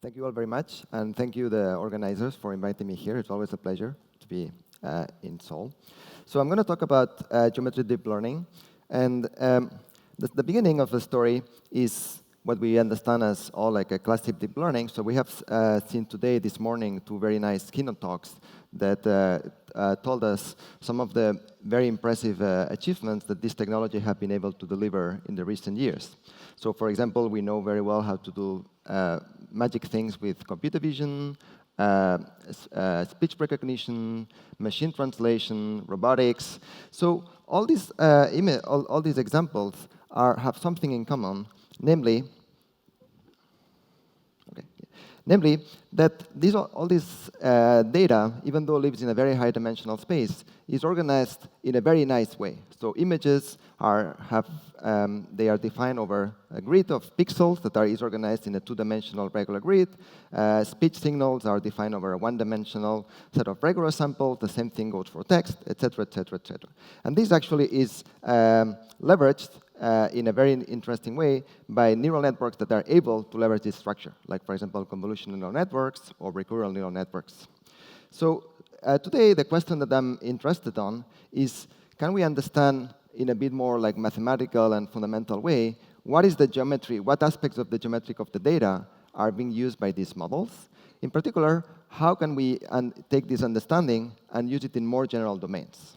Thank you all very much, and thank you, the organizers, for inviting me here. It's always a pleasure to be in Seoul. So I'm going to talk about geometric deep learning, and the beginning of the story is what we understand as all like a classic deep learning. So we have seen today, this morning, two very nice keynote talks that told us some of the very impressive achievements that this technology have been able to deliver in the recent years. So for example, we know very well how to do magic things with computer vision, speech recognition, machine translation, robotics. So all these all these examples have something in common, namely that all this data, even though it lives in a very high-dimensional space, is organized in a very nice way. So images they are defined over a grid of pixels that is organized in a two-dimensional regular grid. Speech signals are defined over a one-dimensional set of regular samples. The same thing goes for text, etc., etc., etc. And this actually is leveraged in a very interesting way by neural networks that are able to leverage this structure, like, for example, convolutional neural networks or recurrent neural networks. So today, the question that I'm interested on is, can we understand in a bit more like mathematical and fundamental way, what is the geometry, what aspects of the geometry of the data are being used by these models? In particular, how can we take this understanding and use it in more general domains?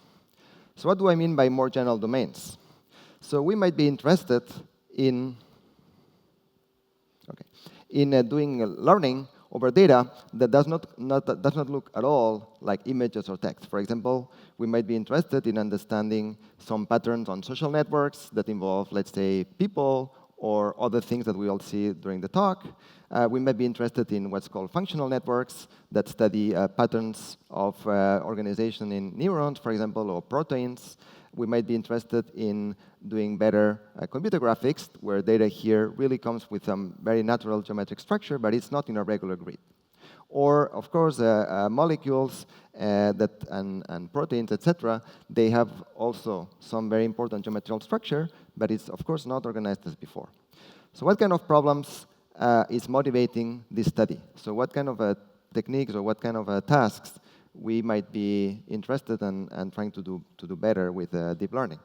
So what do I mean by more general domains? So we might be interested in doing learning over data that does not look at all like images or text. For example, we might be interested in understanding some patterns on social networks that involve, let's say, people or other things that we all see during the talk. We might be interested in what's called functional networks that study patterns of organization in neurons, for example, or proteins. We might be interested in doing better computer graphics, where data here really comes with some very natural geometric structure, but it's not in a regular grid. Or, of course, molecules and proteins, etc., they have also some very important geometrical structure, but it's, of course, not organized as before. So what kind of problems is motivating this study? So what kind of techniques or what kind of tasks we might be interested in and trying to do better with deep learning?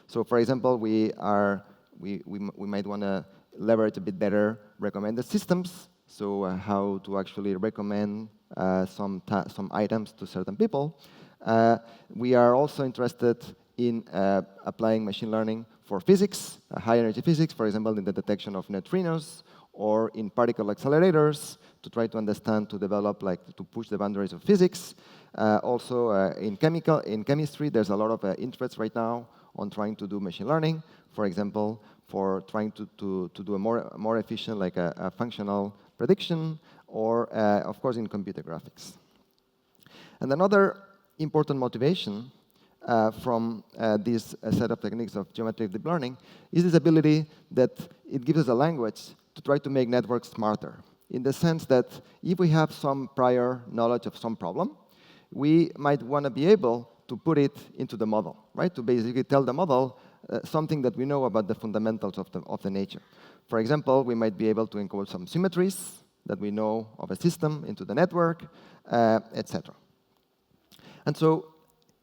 So, for example, we might want to leverage a bit better recommended systems. So how to actually recommend some items to certain people. We are also interested in applying machine learning for physics, high-energy physics, for example, in the detection of neutrinos, or in particle accelerators to try to understand, to develop, to push the boundaries of physics. Also, in chemistry, there's a lot of interest right now on trying to do machine learning, for example, for trying to do a more efficient, like a functional prediction, or, of course, in computer graphics. And another important motivation from this set of techniques of geometric deep learning is this ability that it gives us a language to try to make networks smarter, in the sense that if we have some prior knowledge of some problem, we might want to be able to put it into the model, right? To basically tell the model something that we know about the fundamentals of the nature. For example, we might be able to encode some symmetries that we know of a system into the network, etc. And so,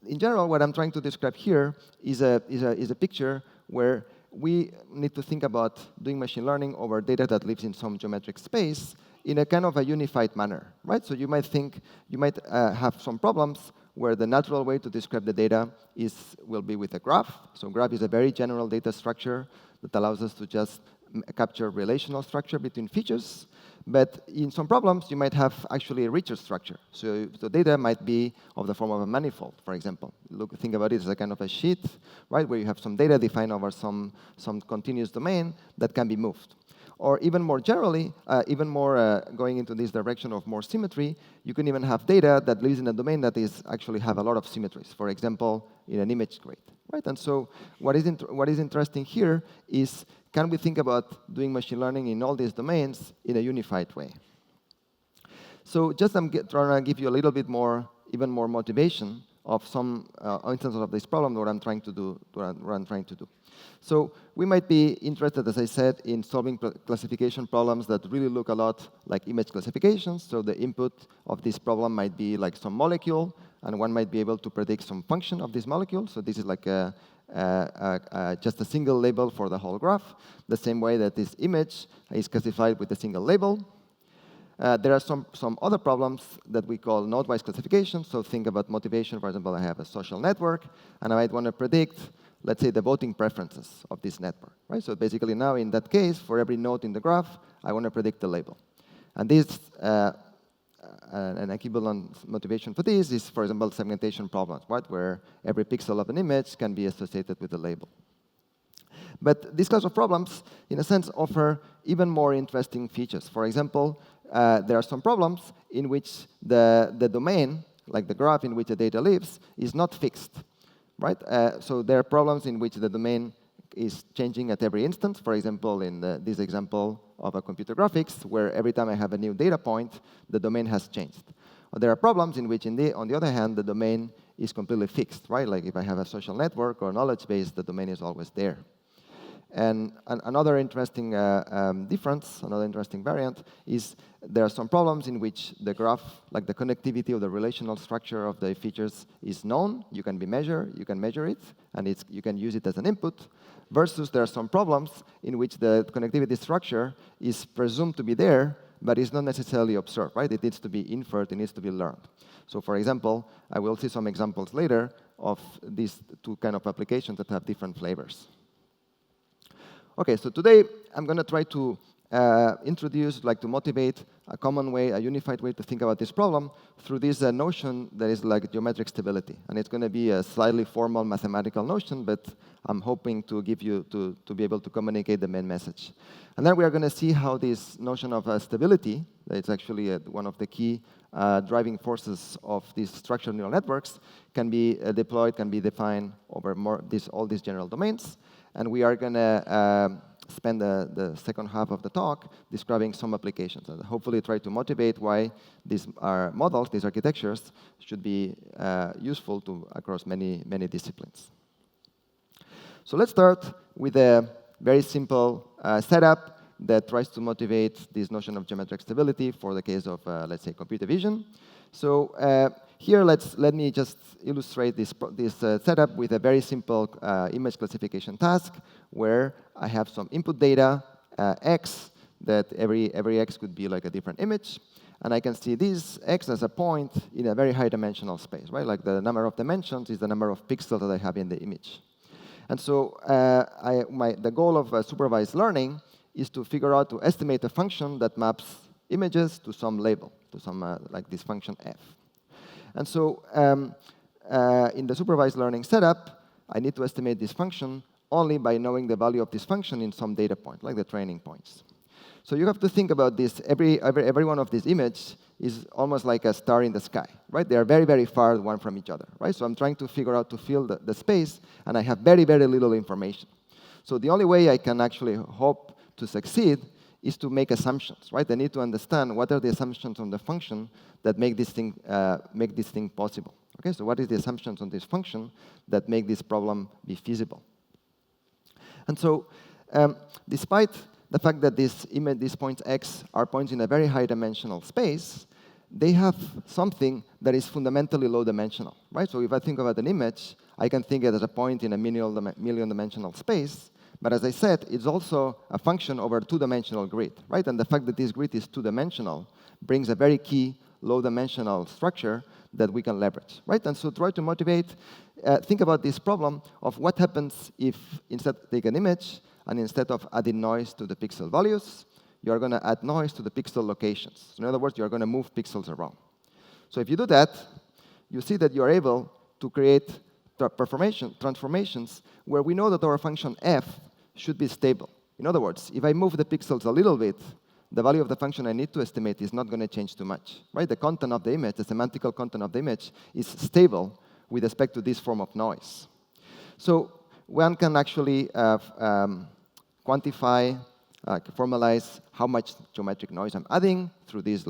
in general, what I'm trying to describe here is a picture where we need to think about doing machine learning over data that lives in some geometric space in a kind of a unified manner, right? So you might have some problems where the natural way to describe the data will be with a graph. So graph is a very general data structure that allows us to just capture relational structure between features. But in some problems, you might have actually a richer structure. So the data might be of the form of a manifold, for example. Think about it as a kind of a sheet, right, where you have some data defined over some continuous domain that can be moved. Or even more generally, going into this direction of more symmetry, you can even have data that lives in a domain that actually have a lot of symmetries. For example, in an image grid, right? And so what is interesting here is, can we think about doing machine learning in all these domains in a unified way? So just I'm trying to give you a little bit more, even more motivation of some instance of this problem what I'm trying to do. So we might be interested, as I said, in solving classification problems that really look a lot like image classifications. So the input of this problem might be like some molecule, and one might be able to predict some function of this molecule. So this is like just a single label for the whole graph, the same way that this image is classified with a single label. There are some other problems that we call node-wise classification. So think about motivation. For example, I have a social network, and I might want to predict, let's say, the voting preferences of this network. Right? So basically now, in that case, for every node in the graph, I want to predict the label. And this, an equivalent motivation for this is, for example, segmentation problems, right? Where every pixel of an image can be associated with a label. But these kinds of problems, in a sense, offer even more interesting features. For example, there are some problems in which the domain, like the graph in which the data lives, is not fixed. Right? So there are problems in which the domain is changing at every instance. For example, in this example of a computer graphics, where every time I have a new data point, the domain has changed. Or there are problems in which, on the other hand, the domain is completely fixed. Right? Like if I have a social network or knowledge base, the domain is always there. And another interesting difference, another interesting variant, is there are some problems in which the graph, like the connectivity of the relational structure of the features, is known. You can measure it, and you can use it as an input. Versus there are some problems in which the connectivity structure is presumed to be there, but is not necessarily observed. Right? It needs to be inferred. It needs to be learned. So, for example, I will see some examples later of these two kind of applications that have different flavors. Okay, so today I'm going to try to introduce, to motivate a common way, a unified way to think about this problem through this notion that is like geometric stability. And it's going to be a slightly formal mathematical notion, but I'm hoping to give you to be able to communicate the main message. And then we are going to see how this notion of stability, that it's actually one of the key driving forces of these structured neural networks, can be deployed, can be defined over all these general domains. And we are going to spend the second half of the talk describing some applications and hopefully try to motivate why these models, these architectures, should be useful across many disciplines. So let's start with a very simple setup that tries to motivate this notion of geometric stability for the case of, let's say, computer vision. So here, let me just illustrate this setup with a very simple image classification task where I have some input data, x, that every x could be like a different image. And I can see this x as a point in a very high dimensional space, right? Like the number of dimensions is the number of pixels that I have in the image. And so the goal of supervised learning is to figure out, to estimate a function that maps images to some label, to some like this function f. And so in the supervised learning setup, I need to estimate this function only by knowing the value of this function in some data point, like the training points. So you have to think about this. Every one of these images is almost like a star in the sky, right? They are very, very far one from each other, right? So I'm trying to figure out to fill the space, and I have very, very little information. So the only way I can actually hope to succeed is to make assumptions, right? I need to understand what are the assumptions on the function that make this thing possible. Okay, so what is the assumptions on this function that make this problem be feasible? And so, despite the fact that these points x are points in a very high dimensional space, they have something that is fundamentally low dimensional, right? So if I think about an image, I can think it as a point in a million dimensional space. But as I said, it's also a function over a two-dimensional grid, right? And the fact that this grid is two-dimensional brings a very key low-dimensional structure that we can leverage, right? And so try to motivate, think about this problem of what happens if instead take an image, and instead of adding noise to the pixel values, you're going to add noise to the pixel locations. So in other words, you're going to move pixels around. So if you do that, you see that you're able to create transformations where we know that our function f should be stable. In other words, if I move the pixels a little bit, the value of the function I need to estimate is not going to change too much, right? The content of the image, the semantical content of the image, is stable with respect to this form of noise. So one can actually quantify, formalize how much geometric noise I'm adding through this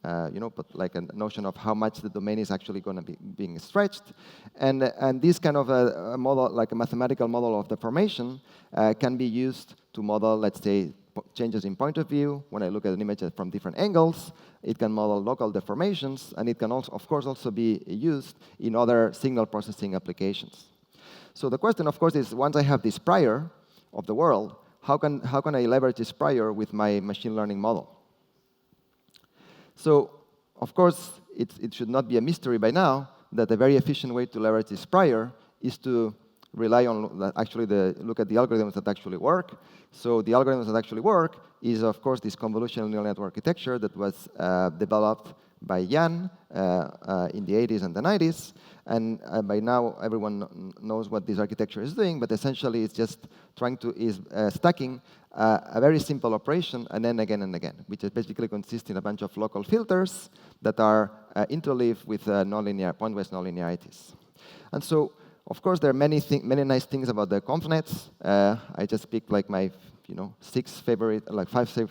but like a notion of how much the domain is actually going to be being stretched. And this kind of a model, like a mathematical model of deformation, can be used to model, let's say, changes in point of view. When I look at an image from different angles, it can model local deformations, and it can also, of course, also be used in other signal processing applications. So the question, of course, is once I have this prior of the world, how can I leverage this prior with my machine learning model? So, of course, it should not be a mystery by now that a very efficient way to leverage this prior is to rely on look at the algorithms that actually work. So the algorithms that actually work is, of course, this convolutional neural network architecture that was developed by Jan in the 80s and the 90s. And by now, everyone knows what this architecture is doing. But essentially, it's just stacking a very simple operation and then again and again, which is basically consists in a bunch of local filters that are interleaved with pointwise nonlinearities. And so, of course, there are many nice things about the convnets. I just picked like my 5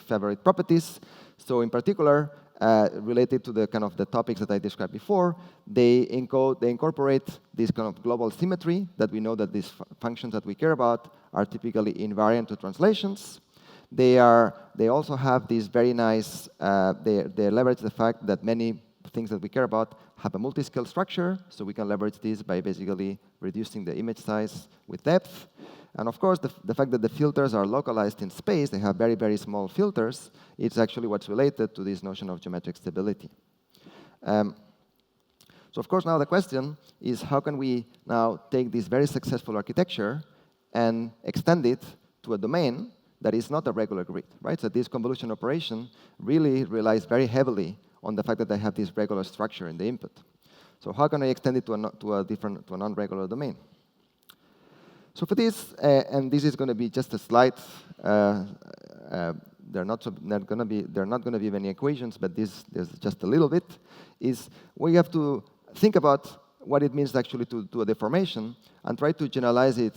favorite properties. So in particular, related to the kind of the topics that I described before, they incorporate this kind of global symmetry that we know that these functions that we care about are typically invariant to translations. They also have these very nice, they leverage the fact that many things that we care about have a multi-scale structure, so we can leverage this by basically reducing the image size with depth. And of course, the fact that the filters are localized in space, they have very, very small filters, it's actually what's related to this notion of geometric stability. So of course, now the question is, how can we now take this very successful architecture and extend it to a domain that is not a regular grid, right? So this convolution operation really relies very heavily on the fact that I have this regular structure in the input. So how can I extend it to a non-regular domain? So for this, and this is going to be just a slide. They're not going to be many equations, but there's just a little bit. Is we have to think about what it means actually to do a deformation and try to generalize it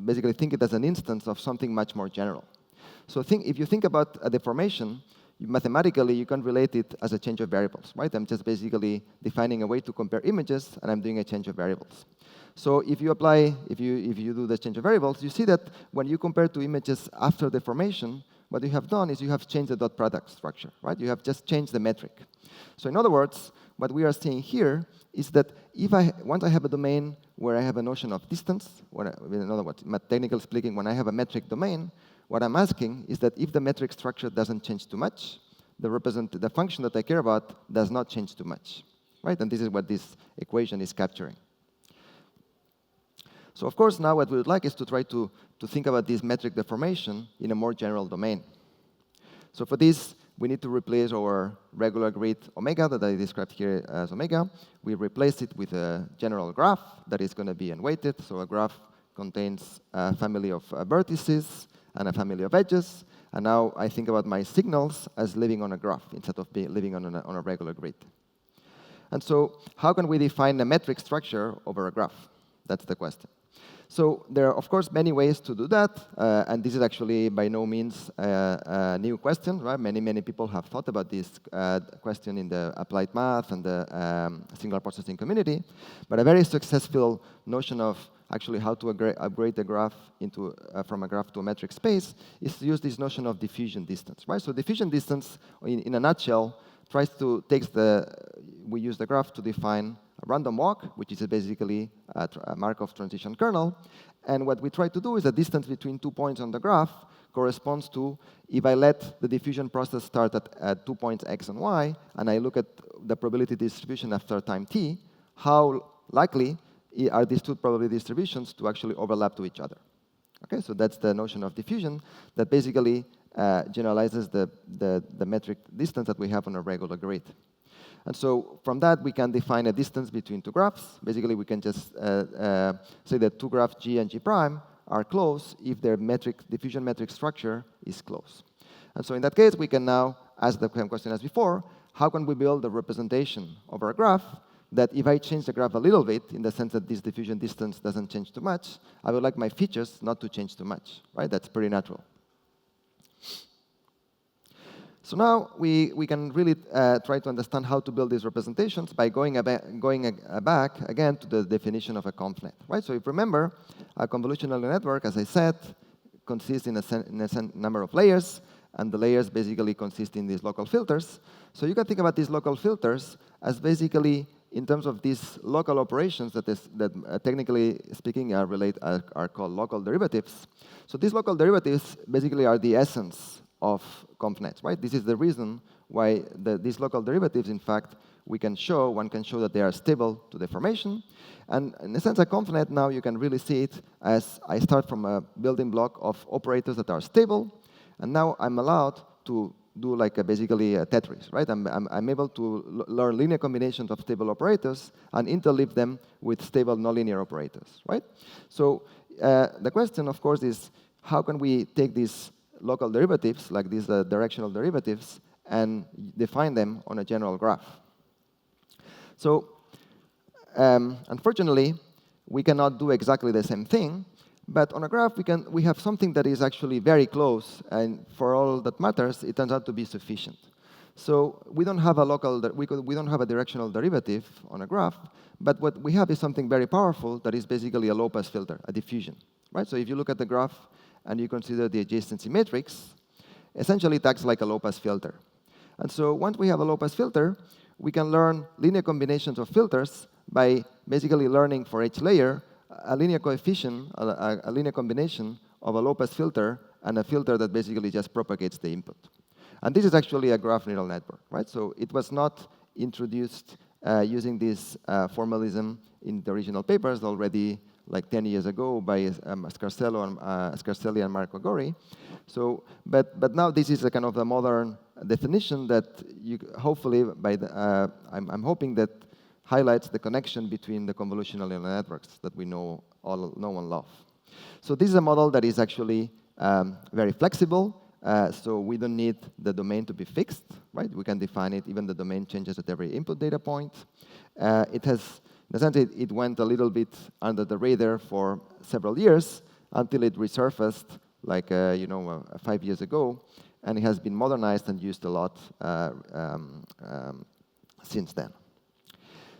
basically think it as an instance of something much more general. So if you think about a deformation, mathematically, you can relate it as a change of variables, right? I'm just basically defining a way to compare images, and I'm doing a change of variables. So if you do the change of variables, you see that when you compare two images after deformation, what you have done is you have changed the dot product structure, right? You have just changed the metric. So in other words, what we are seeing here is that once I have a domain where I have a notion of distance, in other words, technically speaking, when I have a metric domain, what I'm asking is that if the metric structure doesn't change too much, the function that I care about does not change too much, right? And this is what this equation is capturing. So of course, now what we would like is to try to think about this metric deformation in a more general domain. So for this, we need to replace our regular grid omega that I described here as omega. We replace it with a general graph that is going to be unweighted. So a graph contains a family of vertices and a family of edges. And now I think about my signals as living on a graph instead of living on a regular grid. And so how can we define a metric structure over a graph? That's the question. So there are, of course, many ways to do that. And this is actually by no means a new question, right? Many people have thought about this question in the applied math and the signal processing community. But a very successful notion of actually how to upgrade the graph from a graph to a metric space is to use this notion of diffusion distance, right? So diffusion distance, in a nutshell, we use the graph to define a random walk, which is basically a Markov transition kernel. And what we try to do is the distance between 2 points on the graph corresponds to if I let the diffusion process start at 2 points x and y, and I look at the probability distribution after time t, how likely are these two probability distributions to actually overlap to each other? Okay, so that's the notion of diffusion that basically generalizes the metric distance that we have on a regular grid. And so from that, we can define a distance between two graphs. Basically, we can just say that two graphs G and G prime are close if their diffusion metric structure is close. And so in that case, we can now ask the same question as before. How can we build a representation of our graph that if I change the graph a little bit, in the sense that this diffusion distance doesn't change too much, I would like my features not to change too much, right? That's pretty natural. So now we can really try to understand how to build these representations by going back again to the definition of a convnet, right? So if you remember, a convolutional network, as I said, consists in a number of layers, and the layers basically consist in these local filters. So you can think about these local filters as basically, in terms of these local operations that technically speaking are called local derivatives. So these local derivatives basically are the essence of convnets, right? This is the reason why these local derivatives, in fact, one can show that they are stable to deformation. And in a sense, a convnet now you can really see it as I start from a building block of operators that are stable, and now I'm allowed to do like basically a Tetris, right? I'm able to learn linear combinations of stable operators and interleave them with stable nonlinear operators, right? So the question, of course, is how can we take these local derivatives, like these directional derivatives, and define them on a general graph? So unfortunately, we cannot do exactly the same thing. But on a graph, we have something that is actually very close, and for all that matters, it turns out to be sufficient. So we don't have we don't have a directional derivative on a graph, but what we have is something very powerful that is basically a low-pass filter, a diffusion, right? So if you look at the graph and you consider the adjacency matrix, essentially it acts like a low-pass filter. And so once we have a low-pass filter, we can learn linear combinations of filters by basically learning for each layer a linear coefficient, a linear combination of a low-pass filter and a filter that basically just propagates the input. And this is actually a graph neural network, right? So it was not introduced using this formalism in the original papers already like 10 years ago by Scarselli and Marco Gori. So, but now this is a kind of a modern definition that you hopefully, I'm hoping that highlights the connection between the convolutional neural networks that we know and love. So this is a model that is actually very flexible. So we don't need the domain to be fixed, right? We can define it. Even the domain changes at every input data point. It has, in a sense, it went a little bit under the radar for several years until it resurfaced, like 5 years ago, and it has been modernized and used a lot since then.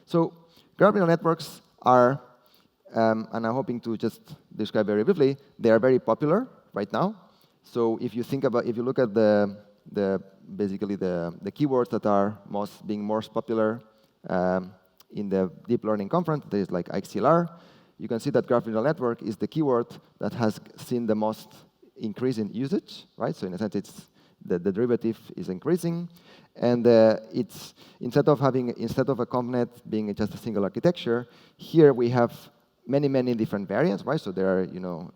So graph neural networks are, and I'm hoping to just describe very briefly, they are very popular right now. So if you look at basically the keywords that are being most popular in the deep learning conference, there is like XLR. You can see that graph neural network is the keyword that has seen the most increase in usage, right? So in a sense, the derivative is increasing, and it's instead of a convnet being just a single architecture, here we have many different variants, right? So there are,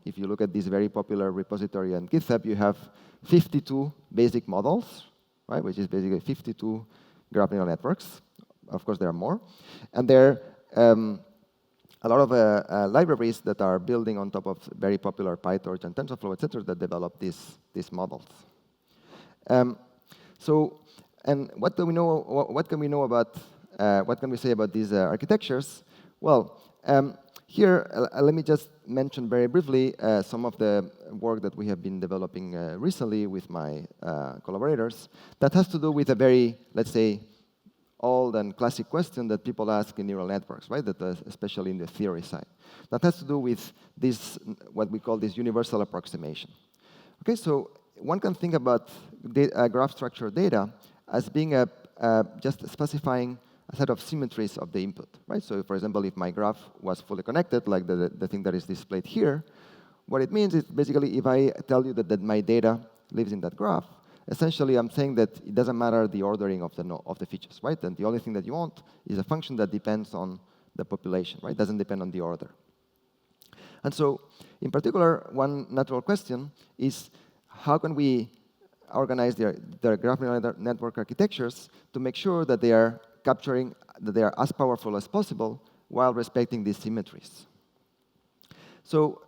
if you look at this very popular repository on GitHub, you have 52 basic models, right? Which is basically 52 graph neural networks. Of course, there are more, and there are a lot of libraries that are building on top of very popular PyTorch and TensorFlow, etc., that develop these models. And what can we know? What can we know about? What can we say about these architectures? Well, here let me just mention very briefly some of the work that we have been developing recently with my collaborators. That has to do with a very, let's say, old and classic question that people ask in neural networks, right? That especially in the theory side. That has to do with this, what we call this universal approximation. Okay, so one can think about graph structure data as being just specifying a set of symmetries of the input, right? So, for example, if my graph was fully connected, like the thing that is displayed here, what it means is basically if I tell you that my data lives in that graph, essentially I'm saying that it doesn't matter the ordering of the features, right? And the only thing that you want is a function that depends on the population, right? It doesn't depend on the order. And so, in particular, one natural question is how can we organize their graph neural network architectures to make sure that they are capturing, that they are as powerful as possible while respecting these symmetries. So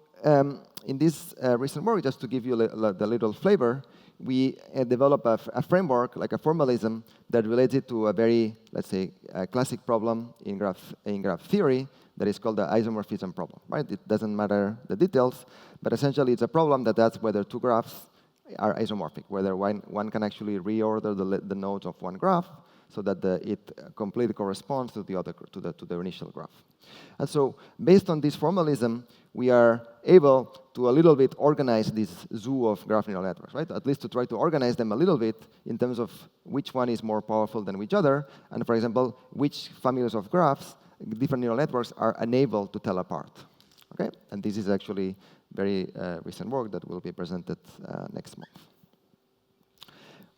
in this recent work, just to give you the little flavor, we developed a framework, like a formalism, that related to a very, let's say, a classic problem in graph theory that is called the isomorphism problem, right? It doesn't matter the details, but essentially it's a problem that asks whether two graphs are isomorphic, whether one can actually reorder the nodes of one graph so that it completely corresponds to the other to the initial graph. And so, based on this formalism, we are able to a little bit organize this zoo of graph neural networks, right? At least to try to organize them a little bit in terms of which one is more powerful than each other, and for example, which families of graphs different neural networks are unable to tell apart. Okay, and this is actually very recent work that will be presented next month.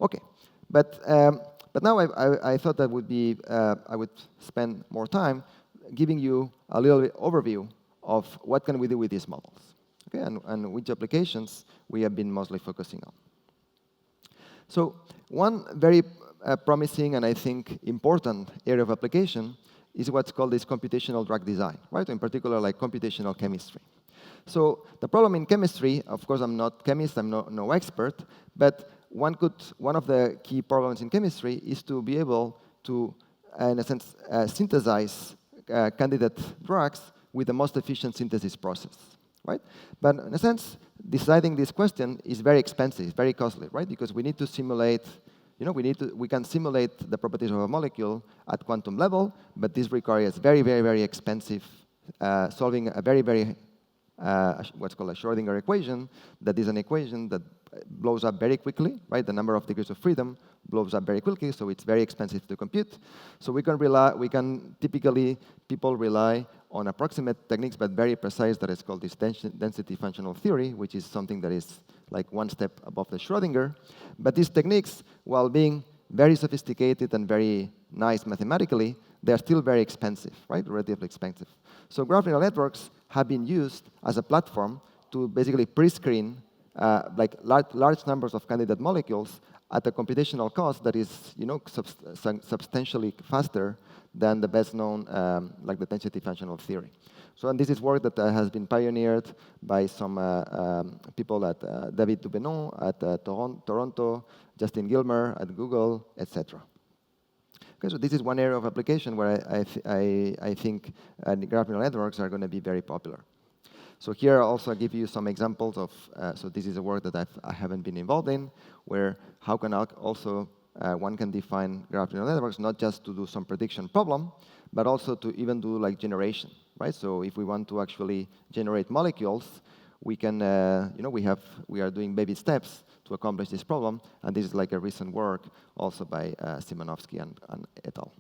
Okay, but now I thought that would be I would spend more time giving you a little bit overview of what can we do with these models, okay, and which applications we have been mostly focusing on. So one very promising and I think important area of application is what's called this computational drug design, right? In particular, like computational chemistry. So the problem in chemistry, of course, I'm not chemist, I'm no expert, but one of the key problems in chemistry is to be able to, in a sense, synthesize candidate drugs with the most efficient synthesis process, right? But in a sense, deciding this question is very expensive, very costly, right? Because we need to simulate, we can simulate the properties of a molecule at quantum level, but this requires very, very, very expensive solving a very, very what's called a Schrödinger equation. That is an equation that blows up very quickly, right? The number of degrees of freedom blows up very quickly, so it's very expensive to compute. So typically, people rely on approximate techniques, but very precise, that is called this density functional theory, which is something that is like one step above the Schrödinger. But these techniques, while being very sophisticated and very nice mathematically, they are still very expensive, right? Relatively expensive. So graph neural networks have been used as a platform to basically pre-screen like large numbers of candidate molecules at a computational cost that is, substantially faster than the best known, like the density functional theory. So, and this is work that has been pioneered by some people at David Dubenon at Toronto, Justin Gilmer at Google, etc. Okay, so this is one area of application where I think graph neural networks are going to be very popular. So here I'll also give you some examples of, so this is a work that I haven't been involved in, where how can also one can define graph neural networks not just to do some prediction problem, but also to even do like generation, right? So if we want to actually generate molecules, we can, we are doing baby steps to accomplish this problem, and this is like a recent work also by Simonovsky and et al.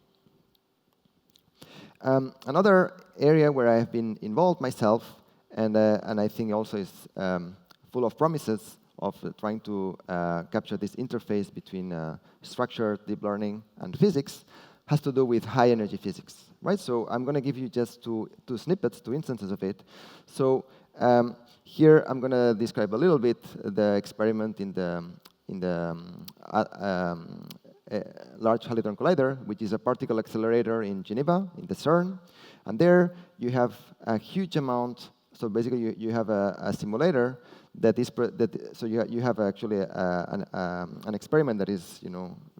Another area where I have been involved myself, and I think also is full of promises of trying to capture this interface between structured deep learning and physics, has to do with high energy physics, right? So I'm going to give you just two snippets, two instances of it. So here I'm going to describe a little bit the experiment in the Large Hadron Collider, which is a particle accelerator in Geneva, in the CERN. And there you have a huge amount. So basically, you have a simulator that is so you have actually an experiment that is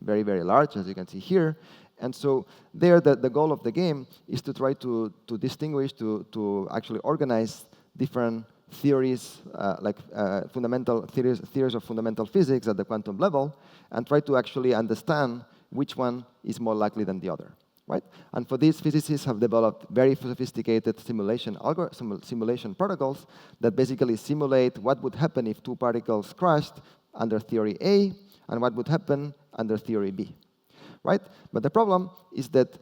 very, very large, as you can see here. And so there, the goal of the game is to try to distinguish, to actually organize different theories, like fundamental theories of fundamental physics at the quantum level, and try to actually understand which one is more likely than the other, right? And for this, physicists have developed very sophisticated simulation protocols that basically simulate what would happen if two particles crashed under theory A, and what would happen under theory B. Right? But the problem is that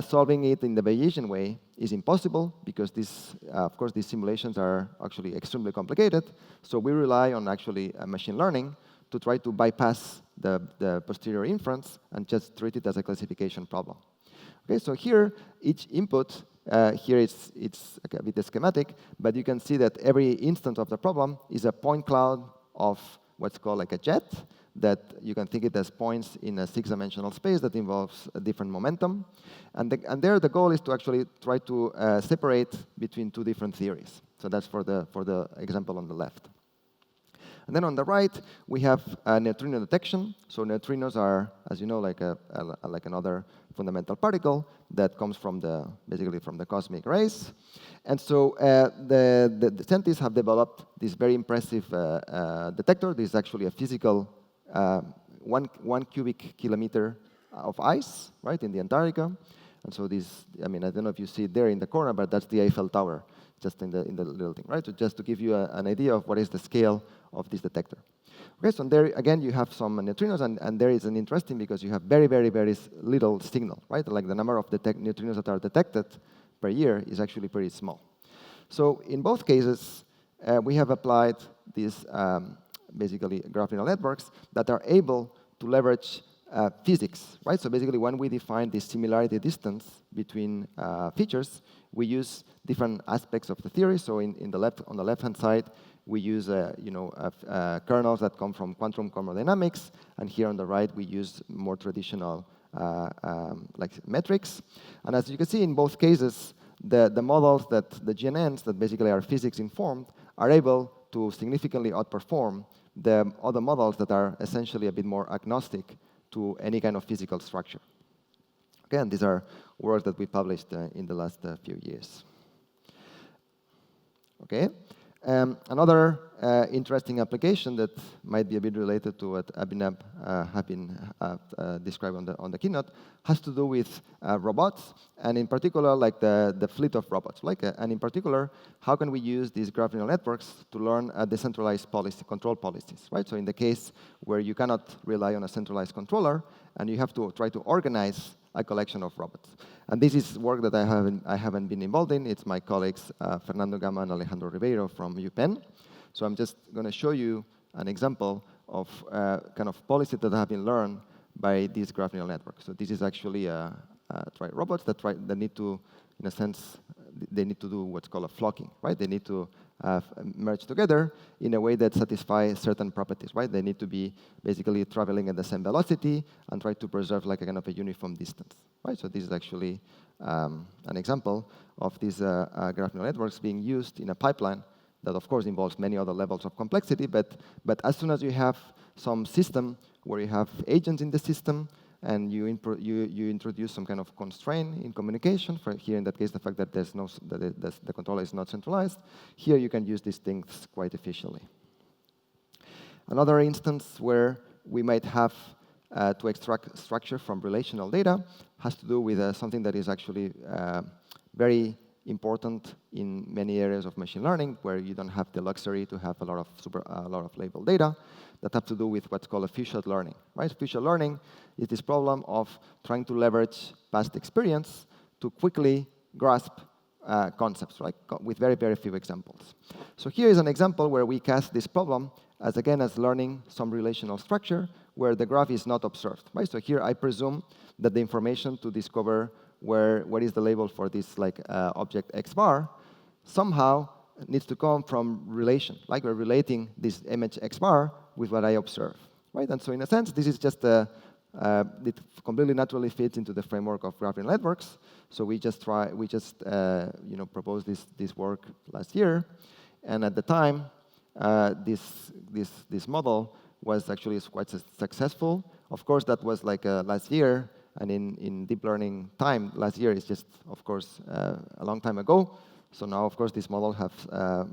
solving it in the Bayesian way is impossible, because of course, these simulations are actually extremely complicated. So we rely on actually machine learning to try to bypass the posterior inference and just treat it as a classification problem. Okay, so here, each input, here it's a bit schematic, but you can see that every instance of the problem is a point cloud of what's called like a jet, that you can think it as points in a 6-dimensional space that involves a different momentum. And there the goal is to actually try to separate between two different theories. So that's for the example on the left. And then on the right, we have neutrino detection. So neutrinos are, as you know, like another fundamental particle that comes from basically from the cosmic rays. And so the scientists have developed this very impressive detector. This is actually a physical 1 cubic kilometer of ice, right, in the Antarctica. And so this, I mean, I don't know if you see it there in the corner, but that's the Eiffel Tower, just in the little thing, right? So just to give you an idea of what is the scale of this detector. Okay, so there, again, you have some neutrinos, and there is an interesting because you have very, very, very little signal, right? Like the number of neutrinos that are detected per year is actually pretty small. So in both cases, we have applied these basically graph neural networks that are able to leverage physics, right? So basically, when we define the similarity distance between features, we use different aspects of the theory. So on the left-hand side, we use kernels that come from quantum chromodynamics, and here on the right, we use more traditional like metrics. And as you can see, in both cases, the models that the GNNs that basically are physics informed are able to significantly outperform the other models that are essentially a bit more agnostic to any kind of physical structure. Okay, and these are works that we published in the last few years. Okay, another interesting application that might be a bit related to what Abhinav have been described on the keynote has to do with robots, and in particular, like the fleet of robots. And in particular, how can we use these graph neural networks to learn decentralized control policies, right? So in the case where you cannot rely on a centralized controller, and you have to try to organize a collection of robots. And this is work that I haven't been involved in. It's my colleagues, Fernando Gama and Alejandro Ribeiro from UPenn. So I'm just going to show you an example of kind of policies that have been learned by these graph neural networks. So this is actually robots that need to, in a sense, they need to do what's called a flocking, right? They need to merge together in a way that satisfies certain properties, right? They need to be basically traveling at the same velocity and try to preserve like a kind of a uniform distance, right? So this is actually an example of these graph neural networks being used in a pipeline that, of course, involves many other levels of complexity. But as soon as you have some system where you have agents in the system, and you introduce some kind of constraint in communication. For here, in that case, the fact that the controller is not centralized. Here, you can use these things quite efficiently. Another instance where we might have to extract structure from relational data has to do with something that is actually very important in many areas of machine learning, where you don't have the luxury to have a lot of labeled data that have to do with what's called a few-shot learning. Right? Few-shot learning is this problem of trying to leverage past experience to quickly grasp concepts, right? With very, very few examples. So here is an example where we cast this problem as, again, as learning some relational structure where the graph is not observed. Right? So here I presume that the information to discover what is the label for this object x bar somehow needs to come from relation. Like we're relating this image x bar with what I observe. Right? And so in a sense, this is just it completely naturally fits into the framework of graph neural networks. So we just proposed this work last year, and at the time, this model was actually quite successful. Of course, that was like last year, and in deep learning time, last year is just, of course, a long time ago. So now, of course, this model have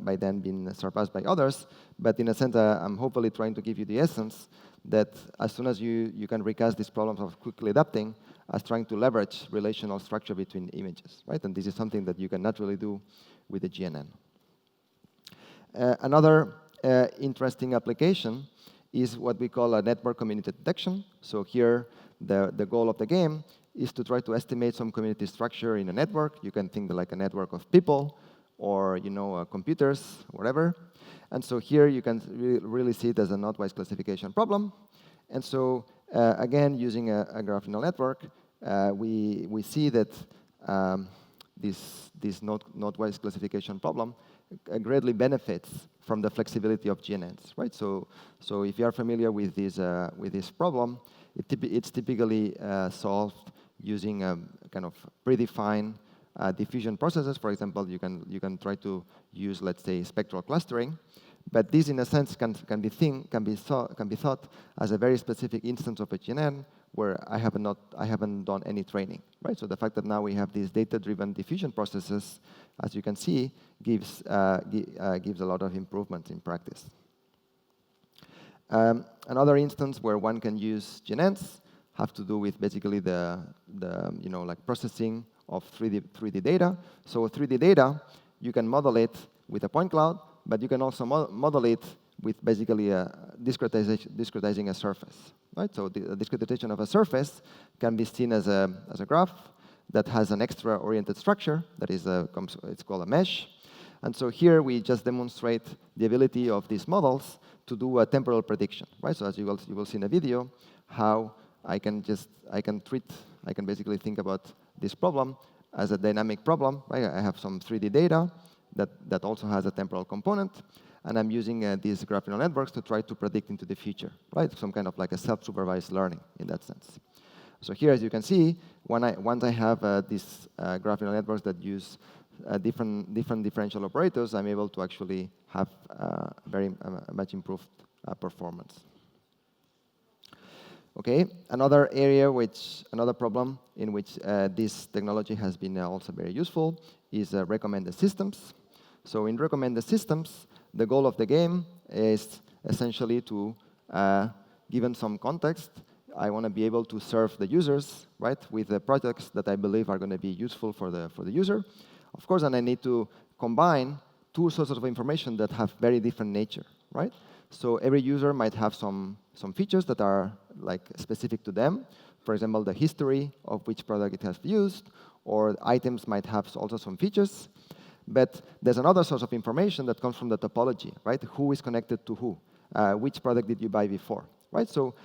by then been surpassed by others. But in a sense, I'm hopefully trying to give you the essence that as soon as you can recast these problems of quickly adapting as trying to leverage relational structure between images, right? And this is something that you can naturally do with the GNN. Another interesting application is what we call a network community detection. So here, the goal of the game is to try to estimate some community structure in a network. You can think like a network of people or computers, whatever. And so here you can really see it as a knot-wise classification problem. And so again, using a graph neural network, we see that this knot-wise classification problem greatly benefits from the flexibility of GNNs, right? So if you are familiar with this problem, it's typically solved using kind of predefined diffusion processes. For example, you can try to use, let's say, spectral clustering. But this, in a sense, can be thought as a very specific instance of a GNN where I haven't done any training, right? So the fact that now we have these data-driven diffusion processes, as you can see, gives a lot of improvements in practice. Another instance where one can use GNNs have to do with basically the like processing of 3D data. So 3D data, you can model it with a point cloud, but you can also model it with basically discretizing a surface, right? So the discretization of a surface can be seen as a graph that has an extra-oriented structure that is it's called a mesh. And so here we just demonstrate the ability of these models to do a temporal prediction, right? So as you will see in a video, how I can basically think about this problem as a dynamic problem, right? I have some 3D data that also has a temporal component, and I'm using these graph neural networks to try to predict into the future, right? Some kind of like a self-supervised learning in that sense. So here, as you can see, once I have these graph neural networks that use different differential operators, I'm able to actually have very much improved performance. Okay, another problem in which this technology has been also very useful is recommended systems. So in recommended systems, the goal of the game is essentially to, given some context, I want to be able to serve the users, right, with the projects that I believe are going to be useful for the user. Of course, and I need to combine two sources of information that have very different nature, right? So every user might have some features that are like specific to them. For example, the history of which product it has used, or items might have also some features. But there's another source of information that comes from the topology, right? Who is connected to who? Which product did you buy before, right? So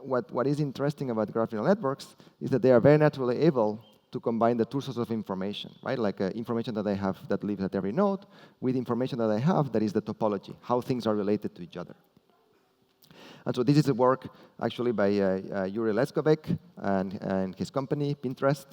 what is interesting about graph neural networks is that they are very naturally able to combine the two sources of information, right? Like information that I have that lives at every node with information that I have that is the topology, how things are related to each other. And so this is a work actually by Yuri Leskovec and his company, Pinterest.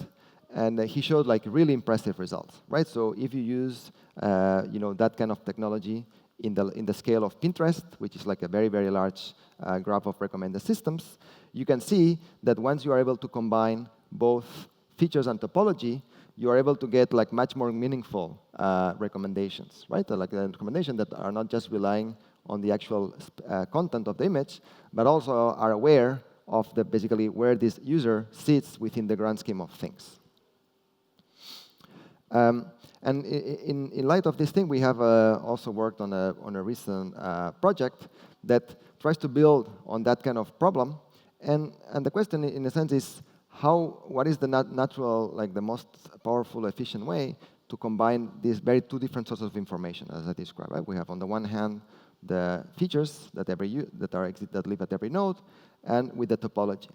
And he showed like really impressive results, right? So if you use that kind of technology in the scale of Pinterest, which is like a very, very large graph of recommended systems, you can see that once you are able to combine both features and topology, you are able to get like much more meaningful recommendations, right? Like recommendations that are not just relying on the actual content of the image, but also are aware of basically where this user sits within the grand scheme of things. And in light of this thing, we have also worked on a recent project that tries to build on that kind of problem. And the question, in a sense, is what is the natural, like the most powerful, efficient way to combine these two different sources of information, as I described? Right? We have on the one hand the features that live at every node, and with the topology.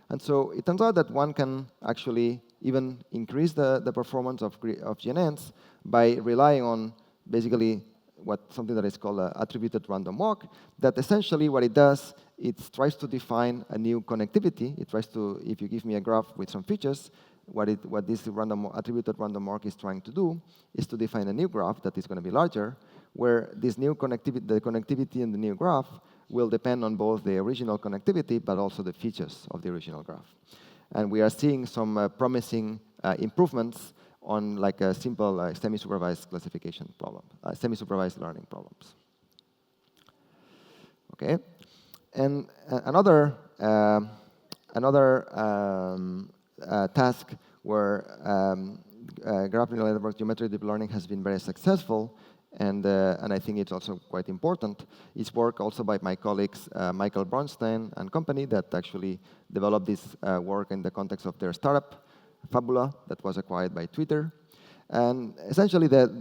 And so it turns out that one can actually even increase the performance of GNNs by relying on basically something that is called attributed random walk, that essentially what it does, it tries to define a new connectivity. It tries to, if you give me a graph with some features, what this attributed random walk is trying to do is to define a new graph that is going to be larger, where this new connectivity, the connectivity in the new graph will depend on both the original connectivity, but also the features of the original graph. And we are seeing some promising improvements on like a simple semi-supervised classification problem, semi-supervised learning problems. Okay, and another task where graph neural network geometric deep learning has been very successful, and I think it's also quite important, is work also by my colleagues Michael Bronstein and company that actually developed this work in the context of their startup, Fabula, that was acquired by Twitter. And essentially the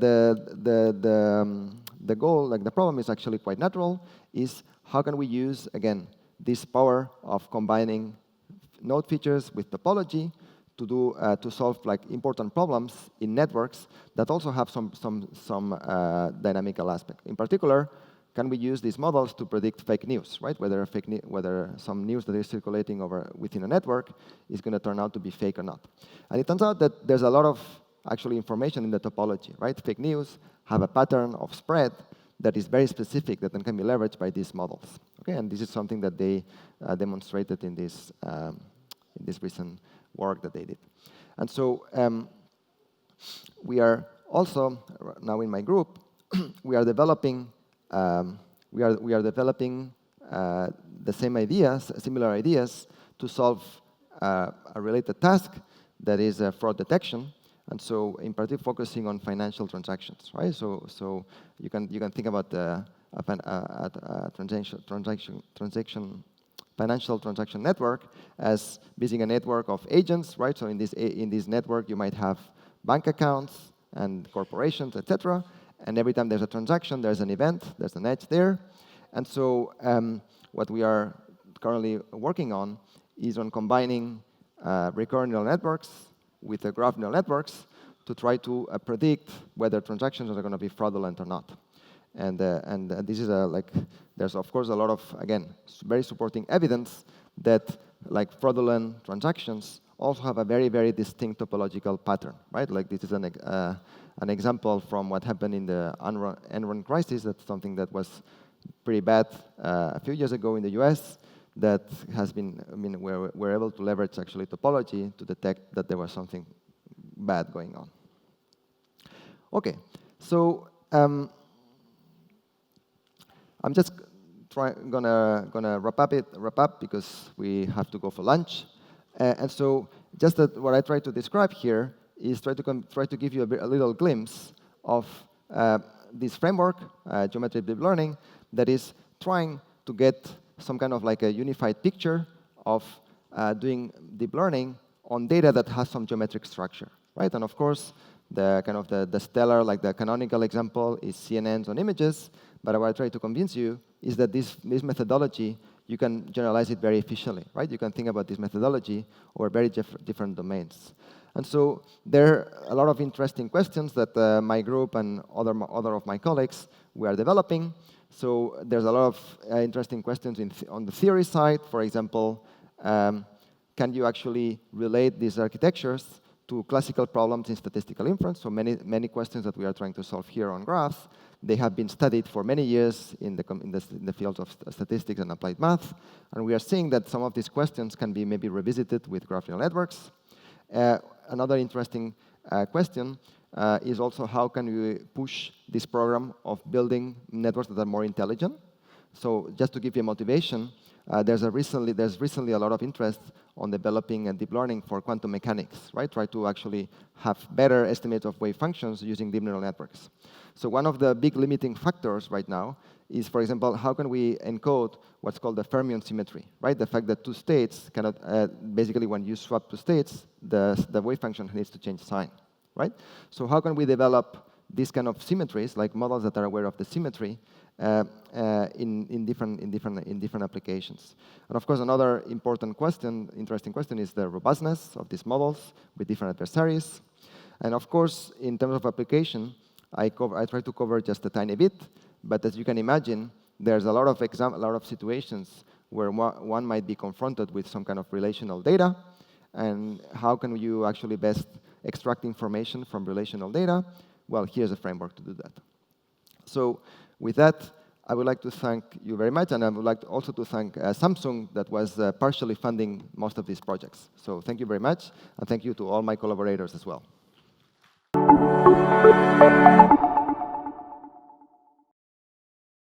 goal, like the problem is actually quite natural, is how can we use, again, this power of combining node features with topology to solve like important problems in networks that also have some dynamical aspect. In particular, can we use these models to predict fake news, right? Whether some news that is circulating within a network is going to turn out to be fake or not. And it turns out that there's a lot of actually information in the topology, right? Fake news have a pattern of spread that is very specific that then can be leveraged by these models. Okay, and this is something that they demonstrated in this recent work that they did. And so we are also now in my group we are developing the same ideas, similar ideas, to solve a related task that is fraud detection. And so, in particular, focusing on financial transactions, right? So you can think about a financial transaction network as being a network of agents, right? So in this network, you might have bank accounts and corporations, etc. And every time there's a transaction, there's an event, there's an edge there. And so what we are currently working on is on combining recurrent neural networks with the graph neural networks to try to predict whether transactions are going to be fraudulent or not. And this is there's of course a lot of, again, very supporting evidence that fraudulent transactions also have a very, very distinct topological pattern, right? Like this is an example from what happened in the Enron crisis. That's something that was pretty bad a few years ago in the US. That has been, we're able to leverage actually topology to detect that there was something bad going on. Okay, so I'm just gonna wrap up because we have to go for lunch. And so just what I try to describe here is try to give you a little glimpse of this framework, geometric deep learning, that is trying to get some kind of a unified picture of doing deep learning on data that has some geometric structure, right? And of course, the stellar, the canonical example is GNNs on images. But what I try to convince you is that this methodology, you can generalize it very efficiently, right? You can think about this methodology over very different domains. And so there are a lot of interesting questions that my group and other of my colleagues we are developing. So there's a lot of interesting questions on the theory side. For example, can you actually relate these architectures to classical problems in statistical inference? So many questions that we are trying to solve here on graphs, they have been studied for many years in the fields of statistics and applied math. And we are seeing that some of these questions can be maybe revisited with graph neural networks. Another interesting question is also how can we push this program of building networks that are more intelligent. So just to give you a motivation, there's recently a lot of interest on developing deep learning for quantum mechanics, right? Try to actually have better estimates of wave functions using deep neural networks. So one of the big limiting factors right now is, for example, how can we encode what's called the fermion symmetry, right? The fact that two states cannot, basically when you swap two states, the wave function needs to change sign, right? So how can we develop these kind of symmetries, like models that are aware of the symmetry, in different applications? And of course, another interesting question is the robustness of these models with different adversaries. And of course, in terms of application, I try to cover just a tiny bit, but as you can imagine, there's a lot of situations where one might be confronted with some kind of relational data, and how can you actually best extract information from relational data? Well, here's a framework to do that. So with that, I would like to thank you very much, and I would like also to thank Samsung that was partially funding most of these projects. So thank you very much, and thank you to all my collaborators as well.